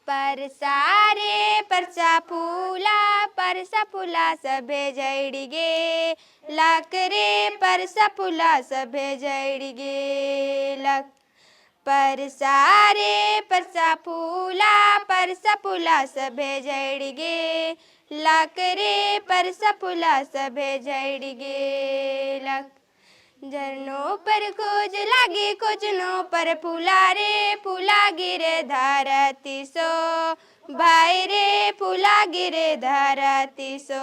परसारे परसा फुला सभे जड़िगे लकरे परसा फुला सभे जड़िगे लक परसारे परसा फुला सभे जड़िगे लकरे परसा फुला सभे जड़िगे लक झरनों पर खोज लागे खोजनों पर फूला गिरे धरती सो भाई रे फूला गिरे धरती सो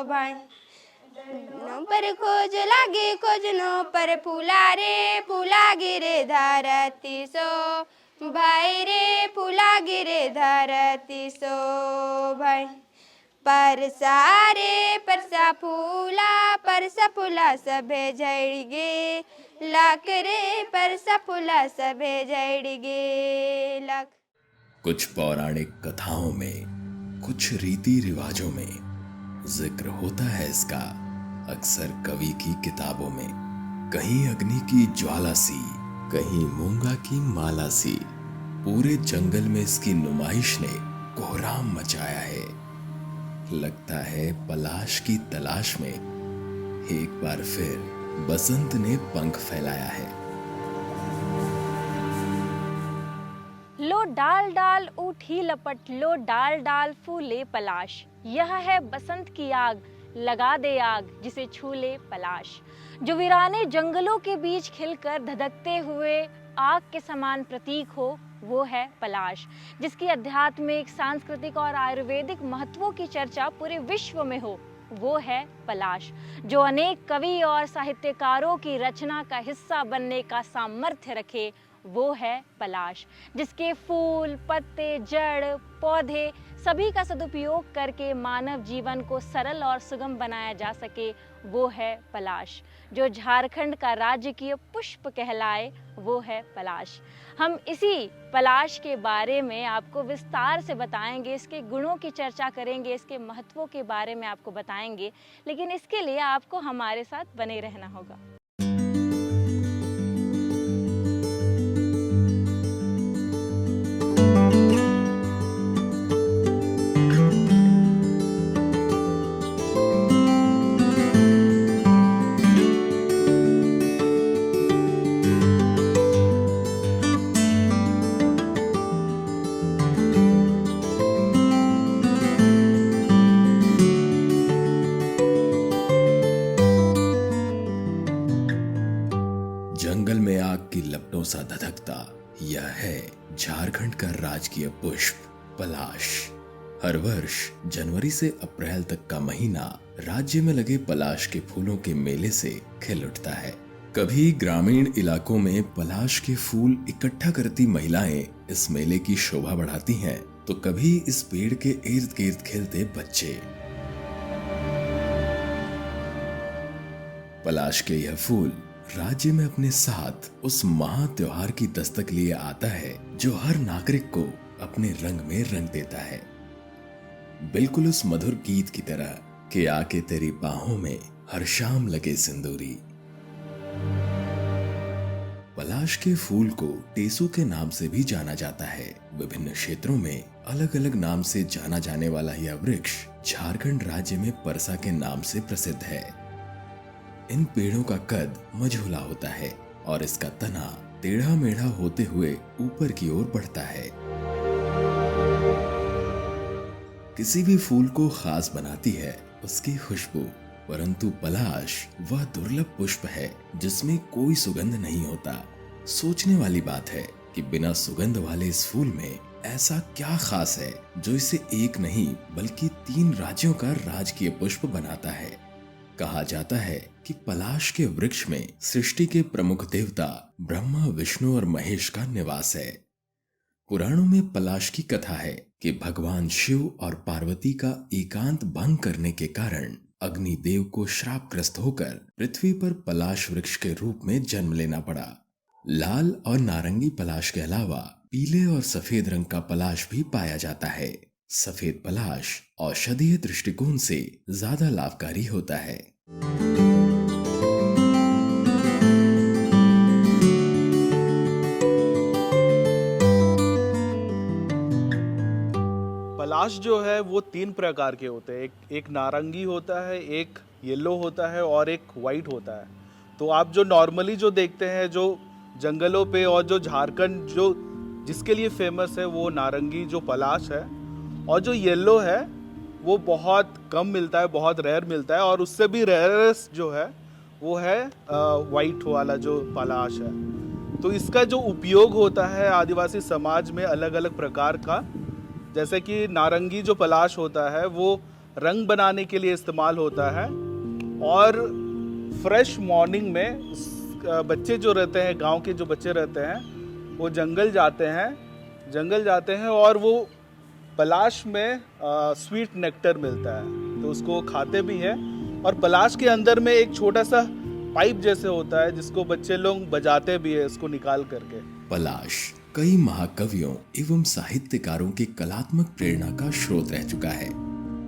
भाई झरनों पर खोज लागे खोजनों पर फूला गिरे धरती सो भाई रे फूला गिरे धरती सो भाई परसारे परसा फुला सभे जड़िगे लकरे परसा फुला सभे जड़िगे लक। कुछ पौराणिक कथाओं में, कुछ रीति रिवाजों में जिक्र होता है इसका अक्सर कवि की किताबों में। कहीं अग्नि की ज्वाला सी, कहीं मूंगा की माला सी, पूरे जंगल में इसकी नुमाइश ने कोहराम मचाया है। लगता है पलाश की तलाश में एक बार फिर बसंत ने पंख फैलाया है। लो डाल डाल उठी लपट लो डाल डाल फूले पलाश, यह है बसंत की आग लगा दे आग जिसे छू ले पलाश। जो वीराने जंगलों के बीच खिलकर धधकते हुए आग के समान प्रतीक हो वो है पलाश, जिसकी आध्यात्मिक, सांस्कृतिक और आयुर्वेदिक महत्वों की चर्चा पूरे विश्व में हो वो है पलाश। जो अनेक कवि और साहित्यकारों की रचना का हिस्सा बनने का सामर्थ्य रखे वो है पलाश। जिसके फूल, पत्ते, जड़, पौधे सभी का सदुपयोग करके मानव जीवन को सरल और सुगम बनाया जा सके वो है पलाश। जो झारखंड का राजकीय पुष्प कहलाए वो है पलाश। हम इसी पलाश के बारे में आपको विस्तार से बताएंगे, इसके गुणों की चर्चा करेंगे, इसके महत्वों के बारे में आपको बताएंगे, लेकिन इसके लिए आपको हमारे साथ बने रहना होगा। जंगल में आग की लपटों सा धधकता यह है झारखंड का राजकीय पुष्प पलाश। हर वर्ष जनवरी से अप्रैल तक का महीना राज्य में लगे पलाश के फूलों के मेले से खिल उठता है। कभी ग्रामीण इलाकों में पलाश के फूल इकट्ठा करती महिलाएं इस मेले की शोभा बढ़ाती हैं, तो कभी इस पेड़ के इर्द गिर्द खेलते बच्चे। पलाश के यह फूल राज्य में अपने साथ उस महा त्योहार की दस्तक लिए आता है जो हर नागरिक को अपने रंग में रंग देता है। बिल्कुल उस मधुर गीत की तरह कि आके तेरी बाहों में हर शाम लगे सिंदूरी। पलाश के फूल को टेसू के नाम से भी जाना जाता है। विभिन्न क्षेत्रों में अलग अलग नाम से जाना जाने वाला यह वृक्ष झारखंड राज्य में परसा के नाम से प्रसिद्ध है। इन पेड़ों का कद मझोला होता है और इसका तना टेढ़ा मेढ़ा होते हुए ऊपर की ओर बढ़ता है। किसी भी फूल को खास बनाती है उसकी खुशबू, परंतु पलाश वह दुर्लभ पुष्प है जिसमें कोई सुगंध नहीं होता। सोचने वाली बात है कि बिना सुगंध वाले इस फूल में ऐसा क्या खास है जो इसे एक नहीं बल्कि 3 राज्यों का राजकीय पुष्प बनाता है। कहा जाता है कि पलाश के वृक्ष में सृष्टि के प्रमुख देवता ब्रह्मा, विष्णु और महेश का निवास है। पुराणों में पलाश की कथा है कि भगवान शिव और पार्वती का एकांत भंग करने के कारण अग्निदेव को श्रापग्रस्त होकर पृथ्वी पर पलाश वृक्ष के रूप में जन्म लेना पड़ा। लाल और नारंगी पलाश के अलावा पीले और सफेद रंग का पलाश भी पाया जाता है। सफेद पलाश औषधीय दृष्टिकोण से ज्यादा लाभकारी होता है। पलाश जो है वो 3 प्रकार के होते हैं। एक नारंगी होता है, एक येलो होता है और एक वाइट होता है। तो आप जो नॉर्मली जो देखते हैं जो जंगलों पे और जो झारखंड जो जिसके लिए फेमस है वो नारंगी जो पलाश है, और जो येलो है वो बहुत कम मिलता है, बहुत रेयर मिलता है, और उससे भी रेयरेस्ट जो है वो है वाइट वाला जो पलाश है। तो इसका जो उपयोग होता है आदिवासी समाज में अलग अलग प्रकार का, जैसे कि नारंगी जो पलाश होता है वो रंग बनाने के लिए इस्तेमाल होता है, और फ्रेश मॉर्निंग में बच्चे जो रहते हैं, गांव के जो बच्चे रहते हैं, वो जंगल जाते हैं और वो पलाश में स्वीट नेक्टर मिलता है तो उसको खाते भी हैं। और पलाश के अंदर में एक छोटा सा पाइप जैसे होता है जिसको बच्चे लोग बजाते भी है उसको निकाल करके। पलाश कई महाकवियों एवं साहित्यकारों की कलात्मक प्रेरणा का स्रोत रह चुका है।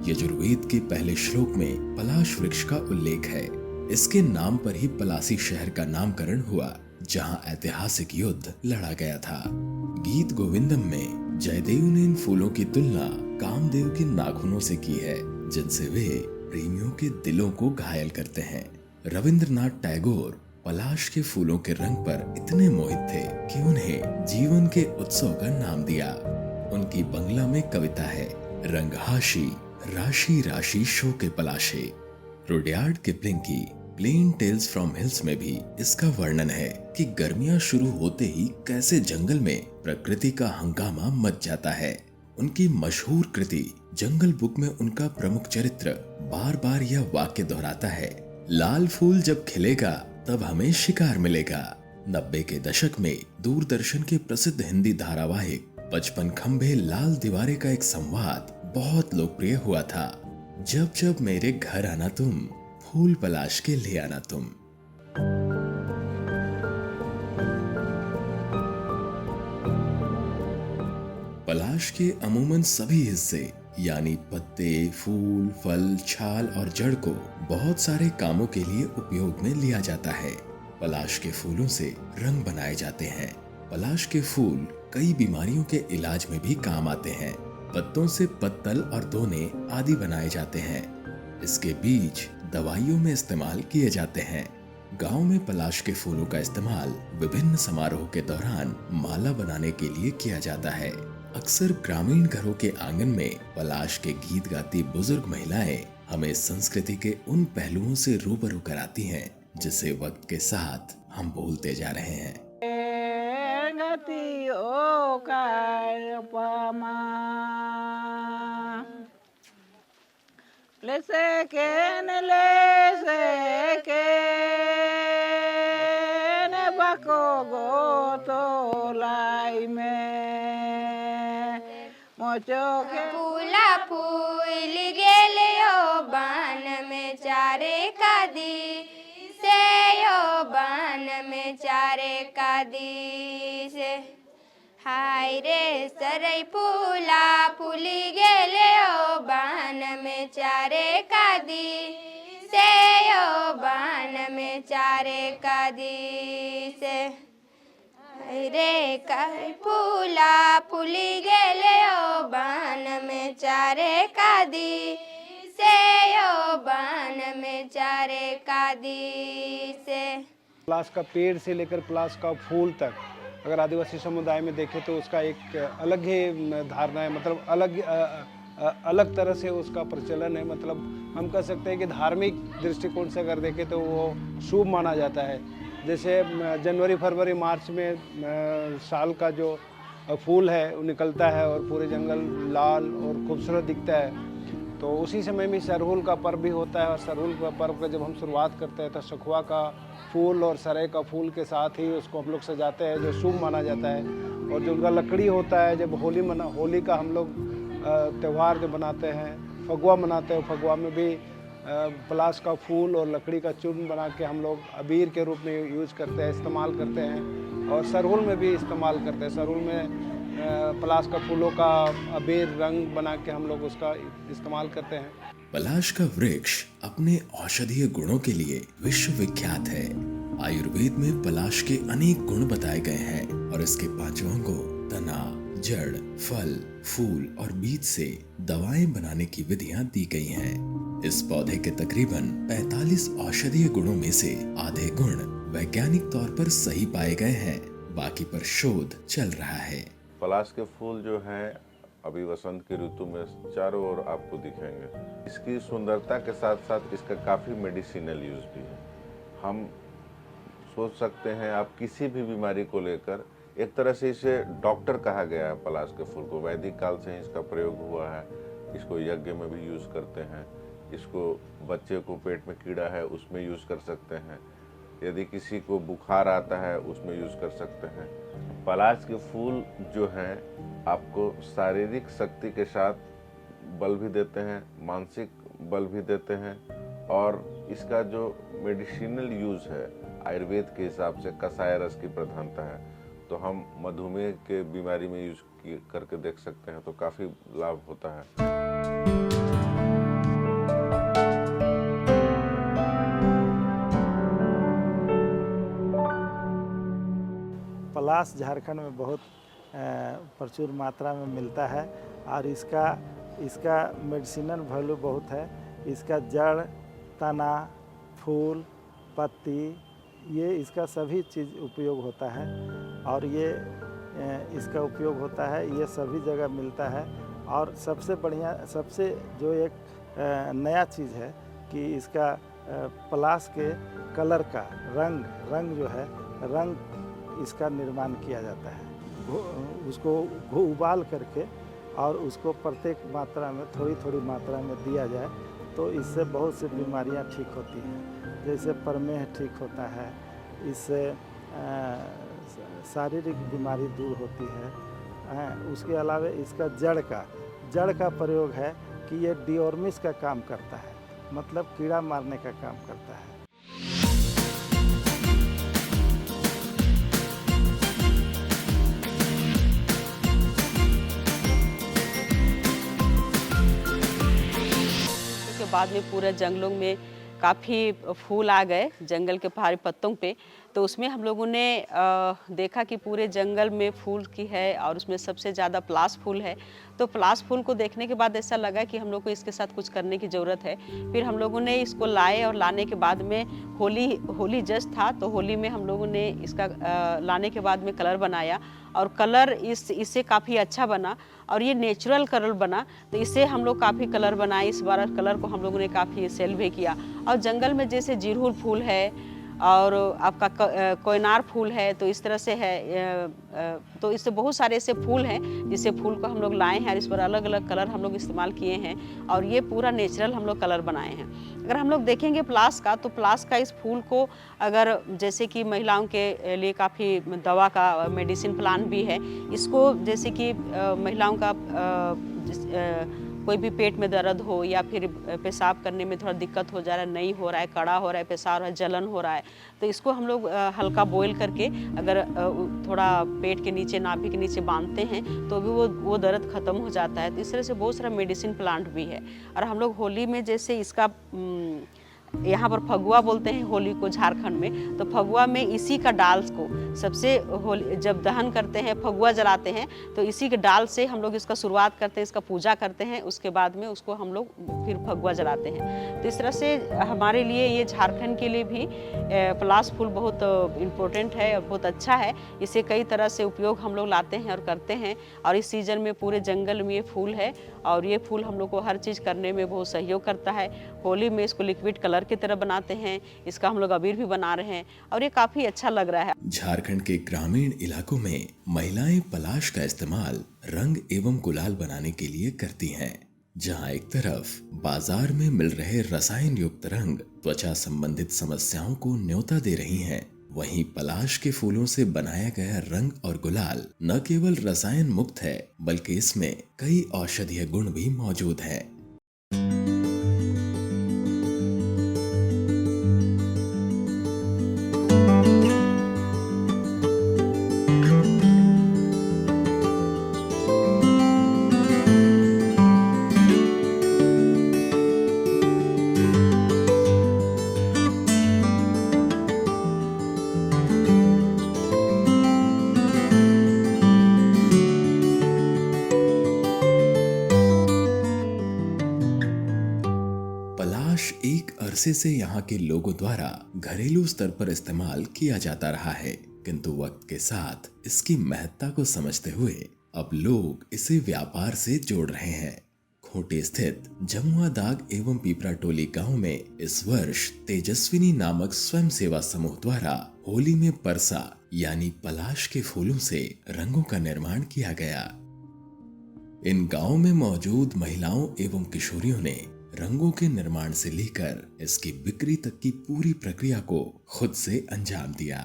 यजुर्वेद के पहले श्लोक में पलाश वृक्ष का उल्लेख है। इसके नाम पर ही पलासी शहर का नामकरण हुआ, जहां ऐतिहासिक युद्ध लड़ा गया था। गीत गोविंदम में जयदेव ने इन फूलों की तुलना कामदेव के नाखूनों से की है, जिनसे वे प्रेमियों के दिलों को घायल करते हैं। रविंद्रनाथ टैगोर पलाश के फूलों के रंग पर इतने मोहित थे कि उन्हें जीवन के उत्सव का नाम दिया। उनकी बंगला में कविता है, रंगहाशी राशि राशि शोके पलाशे। रुडयार्ड किपलिंग की प्लेन टेल्स फ्रॉम हिल्स में भी इसका वर्णन है कि गर्मियां शुरू होते ही कैसे जंगल में प्रकृति का हंगामा मच जाता है। उनकी मशहूर कृति जंगल बुक में उनका प्रमुख चरित्र बार बार यह वाक्य दोहराता है, लाल फूल जब खिलेगा तब हमें शिकार मिलेगा। 90 के दशक में दूरदर्शन के प्रसिद्ध हिंदी धारावाहिक 55 खंभे लाल दीवारें का एक संवाद बहुत लोकप्रिय हुआ था, जब जब मेरे घर आना तुम, फूल पलाश के ले आना तुम। पलाश के अमूमन सभी हिस्से यानी पत्ते, फूल, फल, छाल और जड़ को बहुत सारे कामों के लिए उपयोग में लिया जाता है। पलाश के फूलों से रंग बनाए जाते हैं। पलाश के फूल कई बीमारियों के इलाज में भी काम आते हैं। पत्तों से पत्तल और दोने आदि बनाए जाते हैं। इसके बीज दवाइयों में इस्तेमाल किए जाते हैं। गांव में पलाश के फूलों का इस्तेमाल विभिन्न समारोह के दौरान माला बनाने के लिए किया जाता है। अक्सर ग्रामीण घरों के आंगन में पलाश के गीत गाती बुजुर्ग महिलाएं हमें संस्कृति के उन पहलुओं से रूबरू कराती हैं जिसे वक्त के साथ हम भूलते जा रहे हैं। फूला फूल गेले ओ बान में चारे का दी से ओ बान में चारे का दी से। हाय रे सरई फूला फूली गेले ओ बान में चारे का दी से ओ बान में चारे का दी से। रे काई फूला फूली गेले ओ बान में चारे का दी से ओ बान में चारे का दी से। पलाश का पेड़ से लेकर पलाश का फूल तक अगर आदिवासी समुदाय में देखें तो उसका एक अलग ही धारणा है, मतलब अलग तरह से उसका प्रचलन है। मतलब हम कह सकते हैं कि धार्मिक दृष्टिकोण से अगर देखें तो वो शुभ माना जाता है। जैसे जनवरी फरवरी मार्च में साल का जो फूल है वो निकलता है और पूरे जंगल लाल और खूबसूरत दिखता है, तो उसी समय में सरहुल का पर्व भी होता है। और सरहुल का पर्व का जब हम शुरुआत करते हैं तो सखुआ का फूल और सराय का फूल के साथ ही उसको हम लोग सजाते हैं, जो शुभ माना जाता है। और जो उनका लकड़ी होता है, जब होली का हम लोग त्यौहार जो बनाते हैं, फगुआ मनाते हैं, फगुआ में भी पलाश का फूल और लकड़ी का चूर्ण बना के हम लोग अबीर के रूप में यूज़ करते हैं, इस्तेमाल करते हैं। और सरहुल में भी इस्तेमाल करते हैं। सरहुल में पलाश का फूलों का अबीर रंग बना के हम लोग उसका इस्तेमाल करते हैं। पलाश का वृक्ष अपने औषधीय गुणों के लिए विश्व विख्यात है। आयुर्वेद में पलाश के अनेक गुण बताए गए हैं और इसके 5 अंगों तना, जड़, फल, फूल और बीज से दवाएं बनाने की विधियां दी गई हैं। इस पौधे के तकरीबन 45 औषधीय गुणों में से आधे गुण वैज्ञानिक तौर पर सही पाए गए हैं, बाकी पर शोध चल रहा है। पलाश के फूल जो हैं अभी वसंत की ऋतु में चारों ओर आपको दिखेंगे। इसकी सुंदरता के साथ साथ इसका काफ़ी मेडिसिनल यूज भी है। हम सोच सकते हैं आप किसी भी बीमारी को लेकर, एक तरह से इसे डॉक्टर कहा गया है पलाश के फूल को। वैदिक काल से ही इसका प्रयोग हुआ है। इसको यज्ञ में भी यूज़ करते हैं। इसको बच्चे को पेट में कीड़ा है उसमें यूज़ कर सकते हैं। यदि किसी को बुखार आता है उसमें यूज़ कर सकते हैं। पलाश के फूल जो हैं आपको शारीरिक शक्ति के साथ बल भी देते हैं, मानसिक बल भी देते हैं, और इसका जो मेडिसिनल यूज़ है आयुर्वेद के हिसाब से कसाय रस की प्रधानता है। तो हम मधुमेह के बीमारी में यूज करके देख सकते हैं, तो काफ़ी लाभ होता है। पलाश झारखंड में बहुत प्रचुर मात्रा में मिलता है और इसका मेडिसिनल वैल्यू बहुत है। इसका जड़, तना, फूल, पत्ती, ये इसका सभी चीज़ उपयोग होता है और ये इसका उपयोग होता है, ये सभी जगह मिलता है। और सबसे बढ़िया, सबसे जो एक नया चीज़ है कि इसका पलाश के कलर का रंग जो है, रंग इसका निर्माण किया जाता है। उसको उबाल करके और उसको प्रत्येक मात्रा में थोड़ी थोड़ी मात्रा में दिया जाए तो इससे बहुत सी बीमारियां ठीक होती हैं। जैसे प्रमेह ठीक होता है, इससे शारीरिक बीमारी दूर होती है। उसके अलावा इसका जड़ का प्रयोग है कि ये डिओर्मिस का काम करता है, मतलब कीड़ा मारने का काम करता है। बाद में पूरे जंगलों में काफ़ी फूल आ गए जंगल के पहाड़ी पत्तों पे। तो उसमें हम लोगों ने देखा कि पूरे जंगल में फूल की है और उसमें सबसे ज़्यादा पलाश फूल है। तो पलाश फूल को देखने के बाद ऐसा लगा कि हम लोग को इसके साथ कुछ करने की ज़रूरत है। फिर हम लोगों ने इसको लाए और लाने के बाद में होली जस्ट था, तो होली में हम लोगों ने इसका लाने के बाद में कलर बनाया और कलर इससे काफ़ी अच्छा बना और ये नेचुरल कलर बना। तो इससे हम लोग काफ़ी कलर बनाए। इस बार कलर को हम लोगों ने काफ़ी सेल भी किया। और जंगल में जैसे जिरहुल फूल है और आपका कोयनार फूल है, तो इस तरह से है। तो इससे बहुत सारे ऐसे फूल हैं जिससे फूल को हम लोग लाए हैं और इस पर अलग अलग कलर हम लोग इस्तेमाल किए हैं और ये पूरा नेचुरल हम लोग कलर बनाए हैं। अगर हम लोग देखेंगे पलाश का, तो पलाश का इस फूल को अगर जैसे कि महिलाओं के लिए काफ़ी दवा का मेडिसिन प्लांट भी है। इसको जैसे कि महिलाओं का कोई भी पेट में दर्द हो या फिर पेशाब करने में थोड़ा दिक्कत हो जा रहा है, नहीं हो रहा है, कड़ा हो रहा है, पेशाब हो रहा है, जलन हो रहा है, तो इसको हम लोग हल्का बॉईल करके अगर थोड़ा पेट के नीचे, नाभि के नीचे बांधते हैं तो भी वो दर्द ख़त्म हो जाता है। तो इस तरह से बहुत सारा मेडिसिन प्लांट भी है। और हम लोग होली में जैसे इसका यहाँ पर फगुआ बोलते हैं होली को झारखंड में, तो फगुआ में इसी का डाल को सबसे होली जब दहन करते हैं, फगुआ जलाते हैं, तो इसी के डाल से हम लोग इसका शुरुआत करते हैं, इसका पूजा करते हैं, उसके बाद में उसको हम लोग फिर फगुआ जलाते हैं। तो इस तरह से हमारे लिए ये झारखंड के लिए भी पलाश फूल बहुत इम्पोर्टेंट है और बहुत अच्छा है। इसे कई तरह से उपयोग हम लोग लाते हैं और करते हैं। और इस सीज़न में पूरे जंगल में ये फूल है और ये फूल हम लोग को हर चीज़ करने में बहुत सहयोग करता है। होली में इसको लिक्विड कलर की तरह बनाते हैं, इसका हम लोग अबीर भी बना रहे हैं और ये काफ़ी अच्छा लग रहा है। झारखंड के ग्रामीण इलाकों में महिलाएं पलाश का इस्तेमाल रंग एवं गुलाल बनाने के लिए करती हैं। जहां एक तरफ बाजार में मिल रहे रसायन युक्त रंग त्वचा संबंधित समस्याओं को न्योता दे रही हैं, वहीं पलाश के फूलों से बनाया गया रंग और गुलाल न केवल रसायन मुक्त है बल्कि इसमें कई औषधीय गुण भी मौजूद हैं। अरसे से यहाँ के लोगों द्वारा घरेलू स्तर पर इस्तेमाल किया जाता रहा है, किंतु वक्त के साथ इसकी महत्ता को समझते हुए अब लोग इसे व्यापार से जोड़ रहे हैं। खूंटी स्थित जमुआ दाग एवं पीपरा टोली गांव में इस वर्ष तेजस्विनी नामक स्वयं सेवा समूह द्वारा होली में परसा यानी पलाश के फूलों से रंगों का निर्माण किया गया। इन गांव में मौजूद महिलाओं एवं किशोरियों ने रंगों के निर्माण से लेकर इसकी बिक्री तक की पूरी प्रक्रिया को खुद से अंजाम दिया।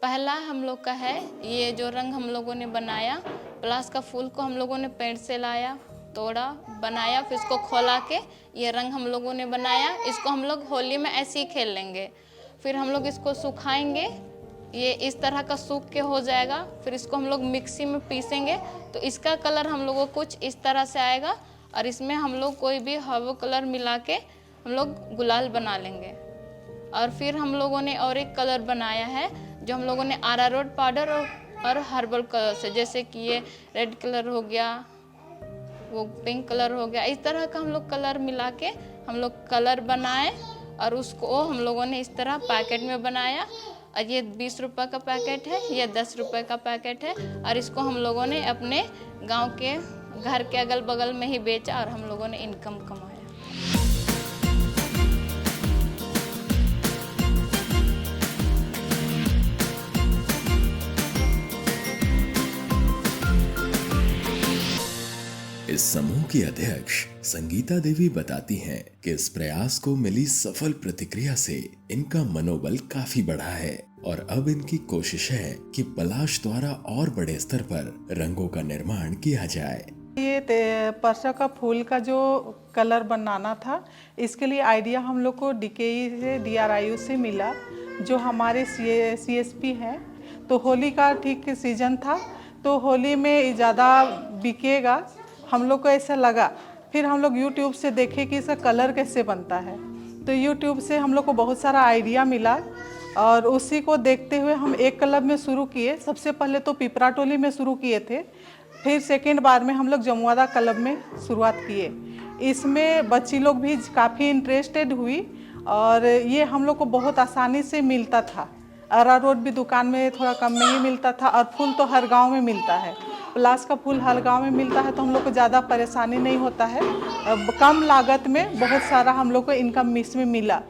पहला हम लोग का है ये जो रंग हम लोगों ने बनाया, पलाश का फूल को हम लोगों ने पेड़ से लाया, तोड़ा, बनाया, फिर इसको खोला के ये रंग हम लोगों ने बनाया। इसको हम लोग होली में ऐसे ही खेल लेंगे। फिर हम लोग इसको सुखाएंगे, ये इस तरह का सूख के हो जाएगा। फिर इसको हम लोग मिक्सी में पीसेंगे तो इसका कलर हम लोगों को कुछ इस तरह से आएगा और इसमें हम लोग कोई भी हर्बल कलर मिला के हम लोग गुलाल बना लेंगे। और फिर हम लोगों ने और एक कलर बनाया है जो हम लोगों ने अरारोट पाउडर और हर्बल कलर से, जैसे कि ये रेड कलर हो गया, वो पिंक कलर हो गया, इस तरह का हम लोग कलर मिला के हम लोग कलर बनाए और उसको हम लोगों ने इस तरह पैकेट में बनाया। और ये 20 रुपये का पैकेट है, ये 10 रुपये का पैकेट है और इसको हम लोगों ने अपने गांव के घर के अगल बगल में ही बेचा और हम लोगों ने इनकम कमाया। इस समूह की अध्यक्ष संगीता देवी बताती हैं कि इस प्रयास को मिली सफल प्रतिक्रिया से इनका मनोबल काफी बढ़ा है और अब इनकी कोशिश है कि पलाश द्वारा और बड़े स्तर पर रंगों का निर्माण किया जाए। ये परसा का फूल का जो कलर बनाना था, इसके लिए आइडिया हम लोग को DKE से DRIU से मिला, जो हमारे CSP हैं। तो होली का ठीक सीजन था तो होली में ज़्यादा बिकेगा, हम लोग को ऐसा लगा। फिर हम लोग YouTube से देखे कि इसका कलर कैसे बनता है, तो YouTube से हम लोग को बहुत सारा आइडिया मिला और उसी को देखते हुए हम एक क्लब में शुरू किए। सबसे पहले तो पीपरा टोली में शुरू किए थे, फिर सेकेंड बार में हम लोग जमुआदा क्लब में शुरुआत किए। इसमें बच्ची लोग भी काफ़ी इंटरेस्टेड हुई और ये हम लोग को बहुत आसानी से मिलता था। अरारोट भी दुकान में थोड़ा कम में ही मिलता था और फूल तो हर गांव में मिलता है। पलाश का फूल हर गांव में मिलता है तो हम लोग को ज़्यादा परेशानी नहीं होता है। कम लागत में बहुत सारा हम लोग को इनकम इसमें मिला।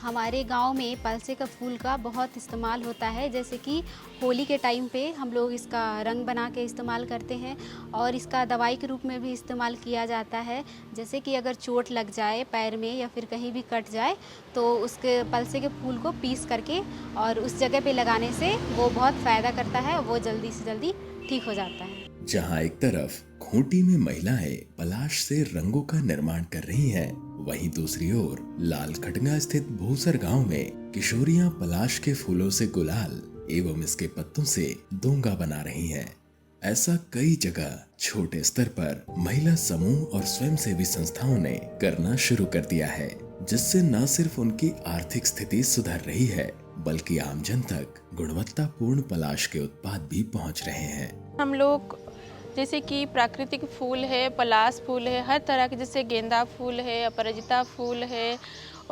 हमारे गांव में पलसे का फूल का बहुत इस्तेमाल होता है, जैसे कि होली के टाइम पे हम लोग इसका रंग बना के इस्तेमाल करते हैं और इसका दवाई के रूप में भी इस्तेमाल किया जाता है। जैसे कि अगर चोट लग जाए पैर में या फिर कहीं भी कट जाए तो उसके पलसे के फूल को पीस करके और उस जगह पे लगाने से वो बहुत फ़ायदा करता है, वो जल्दी से जल्दी ठीक हो जाता है। जहाँ एक तरफ खूंटी में महिलाएं पलाश से रंगों का निर्माण कर रही हैं, वहीं दूसरी ओर लाल खटगा स्थित भूसर गांव में किशोरियां पलाश के फूलों से गुलाल एवं इसके पत्तों से दोंगा बना रही हैं। ऐसा कई जगह छोटे स्तर पर महिला समूह और स्वयंसेवी संस्थाओं ने करना शुरू कर दिया है, जिससे न सिर्फ उनकी आर्थिक स्थिति सुधर रही है बल्कि आमजन तक गुणवत्तापूर्ण पलाश के उत्पाद भी पहुंच रहे हैं। हम लोग जैसे कि प्राकृतिक फूल है, पलाश फूल है, हर तरह के, जैसे गेंदा फूल है, अपराजिता फूल है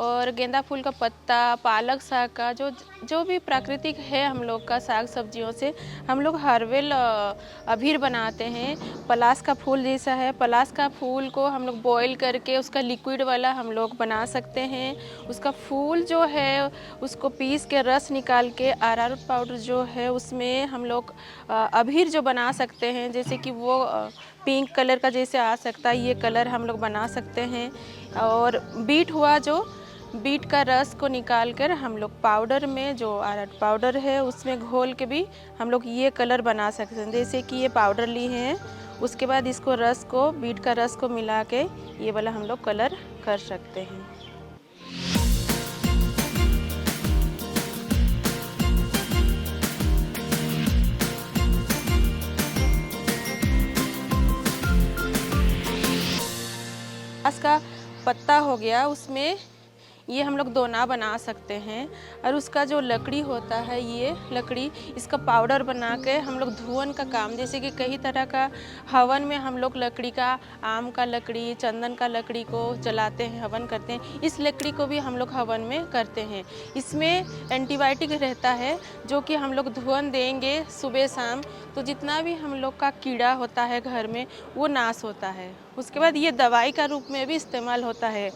और गेंदा फूल का पत्ता, पालक साग का जो भी प्राकृतिक है हम लोग का साग सब्जियों से हम लोग हर्बल अबीर बनाते हैं। पलाश का फूल जैसा है, पलाश का फूल को हम लोग बॉईल करके उसका लिक्विड वाला हम लोग बना सकते हैं। उसका फूल जो है उसको पीस के रस निकाल के अरारोट पाउडर जो है उसमें हम लोग अबीर जो बना सकते हैं, जैसे कि वो पिंक कलर का जैसे आ सकता है, ये कलर हम लोग बना सकते हैं। और बीट का रस को निकाल कर हम लोग पाउडर में, जो अरारोट पाउडर है उसमें घोल के भी हम लोग ये कलर बना सकते हैं। जैसे कि ये पाउडर ली है, उसके बाद इसको रस को, बीट का रस को मिला के ये वाला हम लोग कलर कर सकते हैं। का पत्ता हो गया, उसमें ये हम लोग दोना बना सकते हैं। और उसका जो लकड़ी होता है, ये लकड़ी इसका पाउडर बना के हम लोग धुवन का काम, जैसे कि कई तरह का हवन में हम लोग लकड़ी का, आम का लकड़ी, चंदन का लकड़ी को जलाते हैं, हवन करते हैं। इस लकड़ी को भी हम लोग हवन में करते हैं। इसमें एंटीबायोटिक रहता है, जो कि हम लोग धुवन देंगे सुबह शाम तो जितना भी हम लोग का कीड़ा होता है घर में वो नाश होता है। उसके बाद ये दवाई का रूप में भी इस्तेमाल होता है।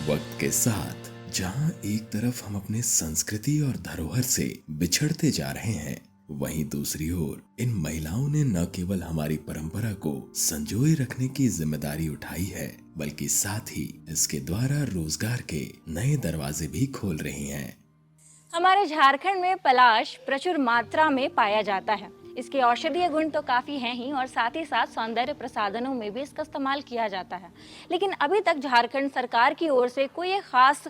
वक्त के साथ जहां एक तरफ हम अपने संस्कृति और धरोहर से बिछड़ते जा रहे हैं, वहीं दूसरी ओर इन महिलाओं ने न केवल हमारी परंपरा को संजोए रखने की जिम्मेदारी उठाई है, बल्कि साथ ही इसके द्वारा रोजगार के नए दरवाजे भी खोल रही हैं। हमारे झारखंड में पलाश प्रचुर मात्रा में पाया जाता है। इसके औषधीय गुण तो काफ़ी हैं ही और साथ ही साथ सौंदर्य प्रसाधनों में भी इसका इस्तेमाल किया जाता है। लेकिन अभी तक झारखंड सरकार की ओर से कोई एक ख़ास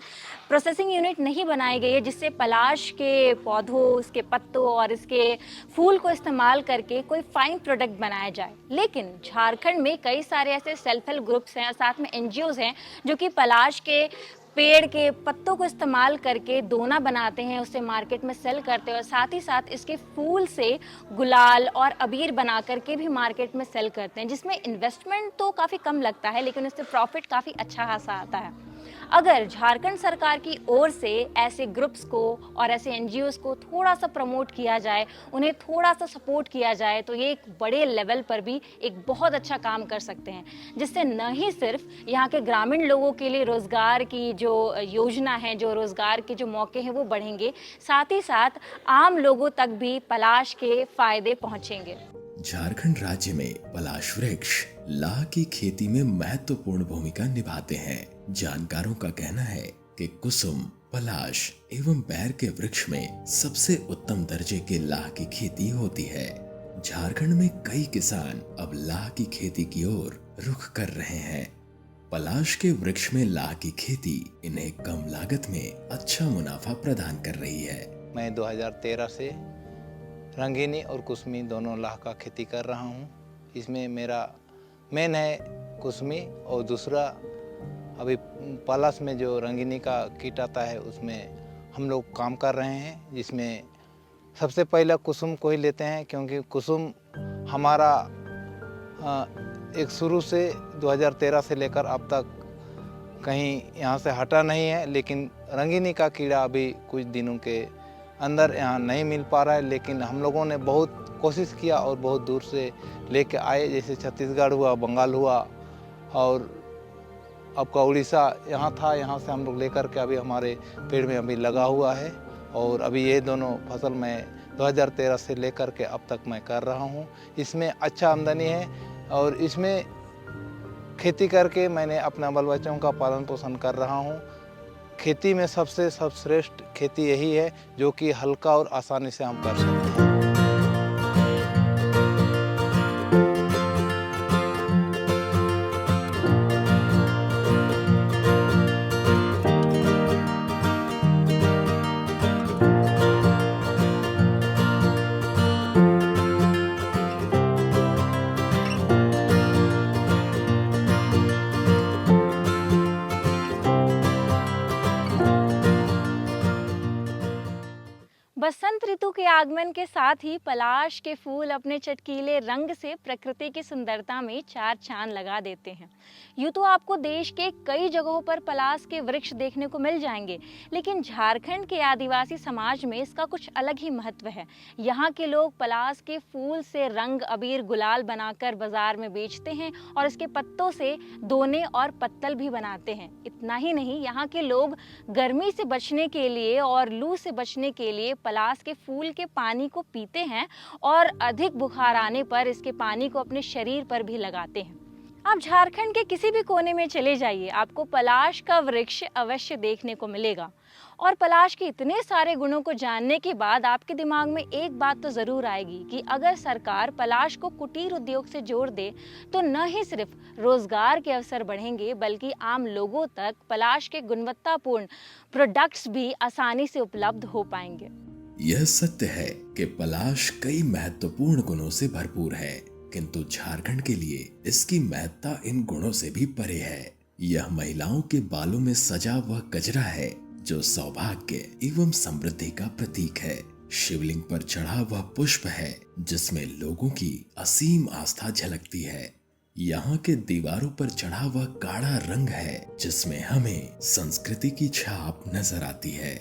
प्रोसेसिंग यूनिट नहीं बनाई गई है जिससे पलाश के पौधों, इसके पत्तों और इसके फूल को इस्तेमाल करके कोई फाइन प्रोडक्ट बनाया जाए। लेकिन झारखंड में कई सारे ऐसे सेल्फ हेल्प ग्रुप्स हैं और साथ में NGOs हैं जो कि पलाश के पेड़ के पत्तों को इस्तेमाल करके दोना बनाते हैं, उसे मार्केट में सेल करते हैं और साथ ही साथ इसके फूल से गुलाल और अबीर बना करके भी मार्केट में सेल करते हैं, जिसमें इन्वेस्टमेंट तो काफ़ी कम लगता है लेकिन इससे प्रॉफिट काफ़ी अच्छा खासा आता है। अगर झारखंड सरकार की ओर से ऐसे ग्रुप्स को और ऐसे NGOs को थोड़ा सा प्रमोट किया जाए, उन्हें थोड़ा सा सपोर्ट किया जाए, तो ये एक बड़े लेवल पर भी एक बहुत अच्छा काम कर सकते हैं, जिससे न ही सिर्फ यहाँ के ग्रामीण लोगों के लिए रोजगार की जो योजना है, जो रोजगार के जो मौके हैं वो बढ़ेंगे, साथ ही साथ आम लोगों तक भी पलाश के फायदे पहुँचेंगे। झारखंड राज्य में पलाश वृक्ष लाह की खेती में महत्वपूर्ण भूमिका निभाते हैं। जानकारों का कहना है कि कुसुम, पलाश एवं बैर के वृक्ष में सबसे उत्तम दर्जे के लाह की खेती होती है। झारखंड में कई किसान अब लाह की खेती की ओर रुख कर रहे हैं। पलाश के वृक्ष में लाह की खेती इन्हें कम लागत में अच्छा मुनाफा प्रदान कर रही है। मैं 2013 से रंगीनी और कुसमी दोनों लाह का खेती कर रहा हूँ। इसमें मेरा मेन है कुसमी और दूसरा अभी पलाश में जो रंगीनी का किट आता है उसमें हम लोग काम कर रहे हैं, जिसमें सबसे पहला कुसुम को ही लेते हैं क्योंकि कुसुम हमारा एक शुरू से 2013 से लेकर अब तक कहीं यहाँ से हटा नहीं है। लेकिन रंगीनी का कीड़ा अभी कुछ दिनों के अंदर यहाँ नहीं मिल पा रहा है, लेकिन हम लोगों ने बहुत कोशिश किया और बहुत दूर से लेके आए, जैसे छत्तीसगढ़ हुआ, बंगाल हुआ और आपका उड़ीसा यहाँ था, यहाँ से हम लोग लेकर के अभी हमारे पेड़ में अभी लगा हुआ है। और अभी ये दोनों फसल मैं 2013 से लेकर के अब तक मैं कर रहा हूँ। इसमें अच्छा आमदनी है और इसमें खेती करके मैंने अपना बाल बच्चों का पालन पोषण कर रहा हूँ। खेती में सबसे सर्वश्रेष्ठ खेती यही है जो कि हल्का और आसानी से हम कर सकते हैं। बसंत ऋतु के आगमन के साथ ही पलाश के फूल अपने चटकीले रंग से प्रकृति की सुंदरता में चार चांद लगा देते हैं। यूँ तो आपको देश के कई जगहों पर पलाश के वृक्ष देखने को मिल जाएंगे, लेकिन झारखंड के आदिवासी समाज में इसका कुछ अलग ही महत्व है। यहाँ के लोग पलाश के फूल से रंग, अबीर, गुलाल बनाकर बाजार में बेचते हैं और इसके पत्तों से दोने और पत्तल भी बनाते हैं। इतना ही नहीं, यहाँ के लोग गर्मी से बचने के लिए और लू से बचने के लिए पलाश के फूल के पानी को पीते हैं और अधिक बुखार आने पर इसके पानी को अपने शरीर पर भी लगाते हैं। आप झारखंड के किसी भी कोने में चले जाइए, आपको पलाश का वृक्ष अवश्य देखने को मिलेगा। और पलाश के इतने सारे गुणों को जानने के बाद आपके दिमाग में एक बात तो ज़रूर आएगी कि अगर सरकार पलाश को कुटीर उद्योग से जोड़ दे तो न ही सिर्फ रोजगार के अवसर बढ़ेंगे, बल्कि आम लोगों तक पलाश के गुणवत्तापूर्ण प्रोडक्ट्स भी आसानी से उपलब्ध हो पाएंगे। यह सत्य है कि पलाश कई महत्वपूर्ण गुणों से भरपूर है, किंतु झारखंड के लिए इसकी महत्ता इन गुणों से भी परे है। यह महिलाओं के बालों में सजा वह गजरा है जो सौभाग्य एवं समृद्धि का प्रतीक है। शिवलिंग पर चढ़ा वह पुष्प है जिसमें लोगों की असीम आस्था झलकती है। यहाँ के दीवारों पर चढ़ा वह गाढ़ा रंग है जिसमें हमें संस्कृति की छाप नजर आती है।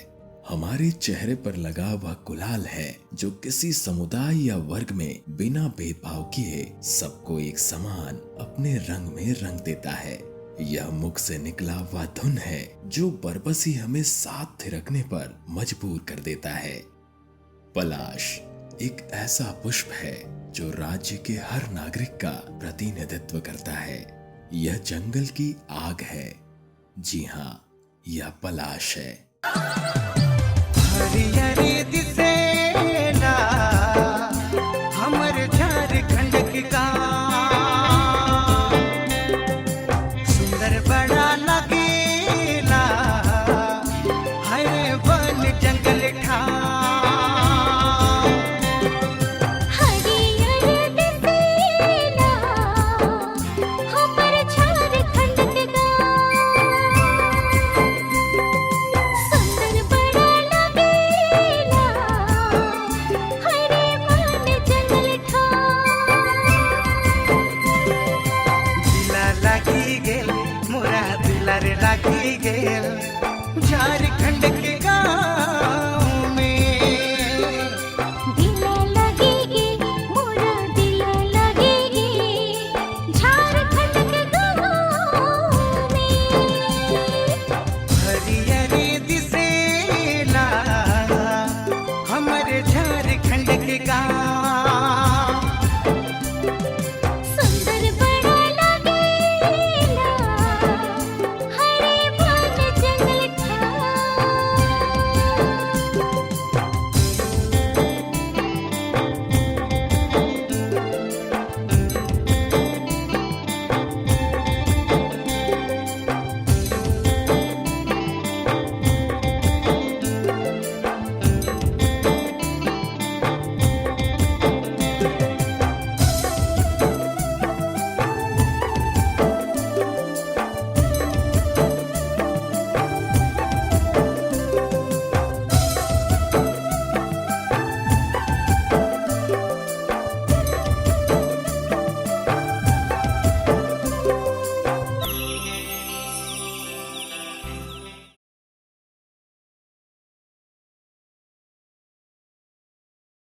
हमारे चेहरे पर लगा वह गुलाल है जो किसी समुदाय या वर्ग में बिना भेदभाव किए सबको एक समान अपने रंग में रंग देता है। यह मुख से निकला वह धुन है जो बरबसी हमें साथ थिरकने पर मजबूर कर देता है। पलाश एक ऐसा पुष्प है जो राज्य के हर नागरिक का प्रतिनिधित्व करता है। यह जंगल की आग है। जी हाँ, यह पलाश है।